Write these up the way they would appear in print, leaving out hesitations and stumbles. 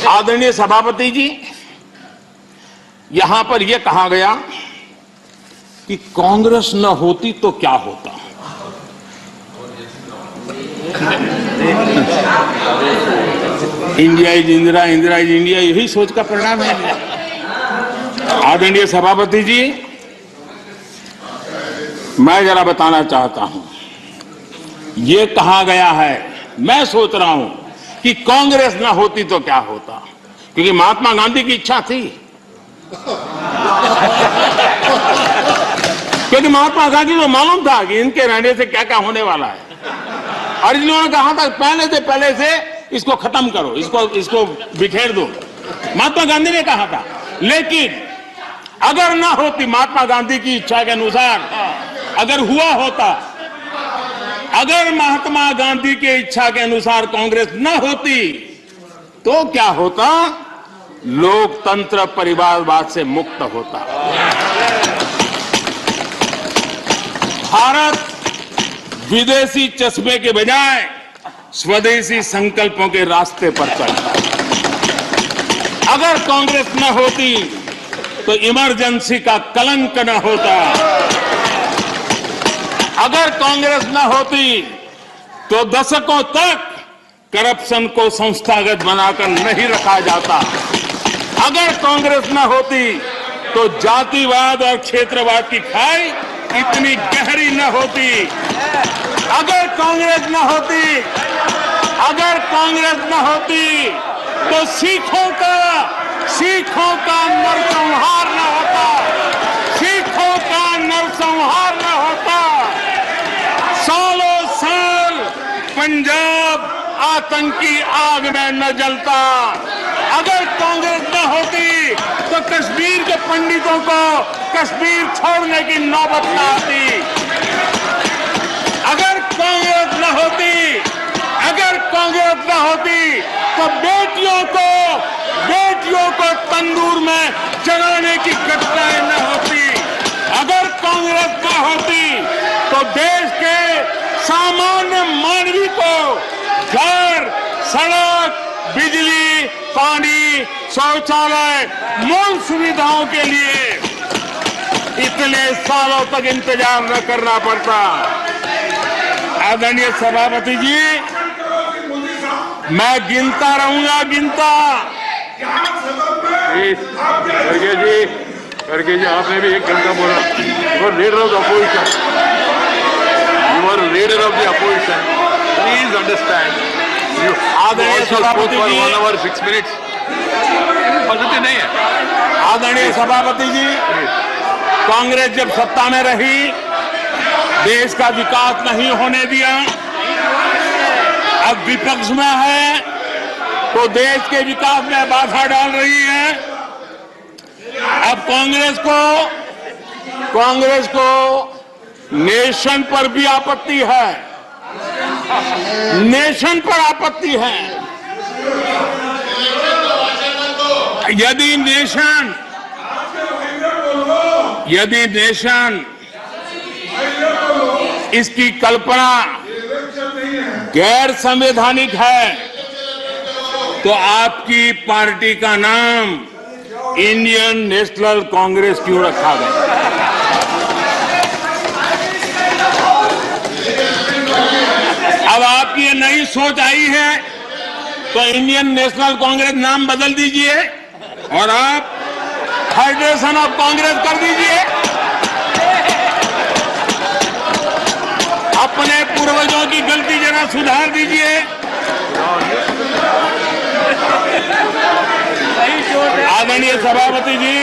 आदरणीय सभापति जी, यहां पर यह कहा गया कि कांग्रेस न होती तो क्या होता। India is Indira, Indira is India, यही सोच का परिणाम है। आदरणीय सभापति जी, मैं जरा बताना चाहता हूं, यह कहा गया है, मैं सोच रहा हूं कि कांग्रेस ना होती तो क्या होता, क्योंकि महात्मा गांधी की इच्छा थी। क्योंकि महात्मा गांधी को मालूम था कि इनके रहने से क्या क्या होने वाला है, और इन्होंने कहा था पहले से इसको खत्म करो, इसको बिखेर दो। महात्मा गांधी ने कहा था। लेकिन अगर ना होती महात्मा गांधी की इच्छा के अनुसार, अगर हुआ होता, अगर महात्मा गांधी की इच्छा के अनुसार कांग्रेस न होती तो क्या होता? लोकतंत्र परिवारवाद से मुक्त होता। भारत विदेशी चश्मे के बजाय स्वदेशी संकल्पों के रास्ते पर चलता। अगर कांग्रेस न होती तो इमरजेंसी का कलंक न होता। अगर कांग्रेस न होती तो दशकों तक करप्शन को संस्थागत बनाकर नहीं रखा जाता। अगर कांग्रेस न होती तो जातिवाद और क्षेत्रवाद की खाई इतनी गहरी न होती। अगर कांग्रेस न होती तो सिखों का नरसंहार न होता। सिखों का नरसंहार न होता। सालों साल पंजाब आतंकी आग में न जलता। अगर कांग्रेस न होती तो कश्मीर के पंडितों को कश्मीर छोड़ने की नौबत न आती। अगर कांग्रेस न होती तो बेटियों को तंदूर में जलाने की घटनाएं न होती। अगर कांग्रेस न होती तो देश के सामान्य मानवी को घर, सड़क, बिजली, पानी, शौचालय, मूल सुविधाओं के लिए इतने सालों तक इंतजार न करना पड़ता। आदरणीय सभापति जी, मैं गिनता रहूंगा। खड़गे जी, आपने भी 1 घंटा बोला। You are leader of the opposition. Please understand. आदरणीय सभापति जी, 1 hour 6 minutes पद्धति नहीं है। आदरणीय सभापति जी, कांग्रेस जब सत्ता में रही, देश का विकास नहीं होने दिया। अब विपक्ष में है तो देश के विकास में बाधा डाल रही है। अब कांग्रेस को नेशन पर भी आपत्ति है। नेशन पर आपत्ति है। यदि नेशन इसकी कल्पना गैर संवैधानिक है तो आपकी पार्टी का नाम इंडियन नेशनल कांग्रेस क्यों रखा गया? अब आपकी ये नई सोच आई है तो इंडियन नेशनल कांग्रेस नाम बदल दीजिए और आप फेडरेशन ऑफ कांग्रेस कर दीजिए। अपने पूर्वजों की गलती जरा सुधार दीजिए। आदरणीय सभापति जी,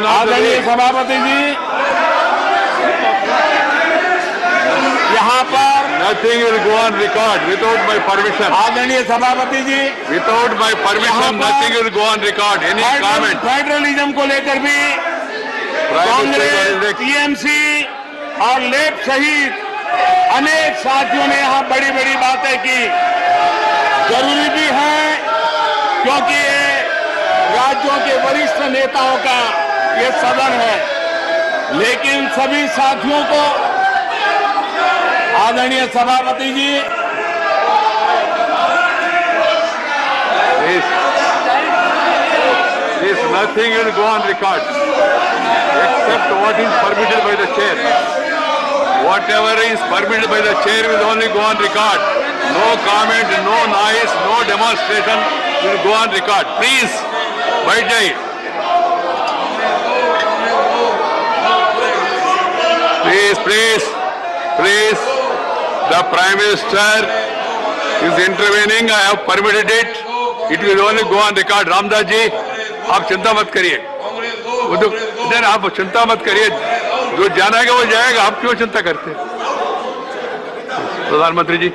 आदरणीय सभापति जी, यहाँ पर Nothing will go on record without my permission. आदरणीय सभापति जी, Without my permission, nothing will go on record. Any comment? Federalism को लेकर भी कांग्रेस, टीएमसी और लेफ्ट सहित अनेक साथियों ने यहाँ बड़ी बड़ी बातें की। जरूरी भी है क्योंकि ये राज्यों के वरिष्ठ नेताओं का ये सदन है। लेकिन सभी साथियों को, आदरणीय सभापति जी, please. This nothing will go on record except what is permitted by the chair. Whatever is permitted by the chair will only go on record. No comment, no noise, no demonstration will go on record. Please, बैठ जाइए. Please, please, please. The Prime Minister is intervening. I have permitted it. It will only go on record. Ramdas ji, आप चिंता मत करिए. इधर आप चिंता मत करिए. जो जाना है वो जाएगा. आप क्यों चिंता करते हैं? प्रधानमंत्री जी.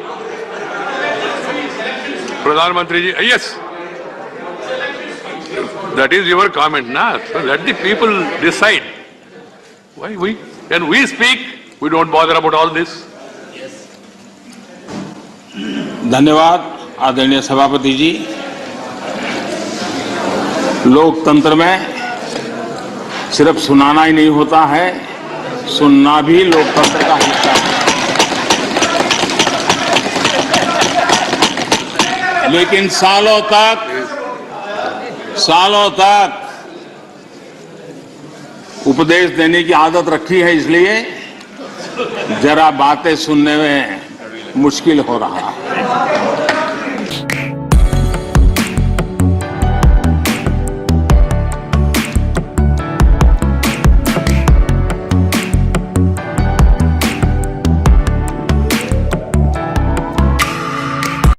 प्रधानमंत्री जी. Yes. That is your comment, na? So let the people decide. Why when we speak, we don't bother about all this. धन्यवाद आदरणीय सभापति जी। लोकतंत्र में सिर्फ सुनाना ही नहीं होता है, सुनना भी लोकतंत्र का हिस्सा है। लेकिन सालों तक उपदेश देने की आदत रखी है, इसलिए जरा बातें सुनने में मुश्किल हो रहा है।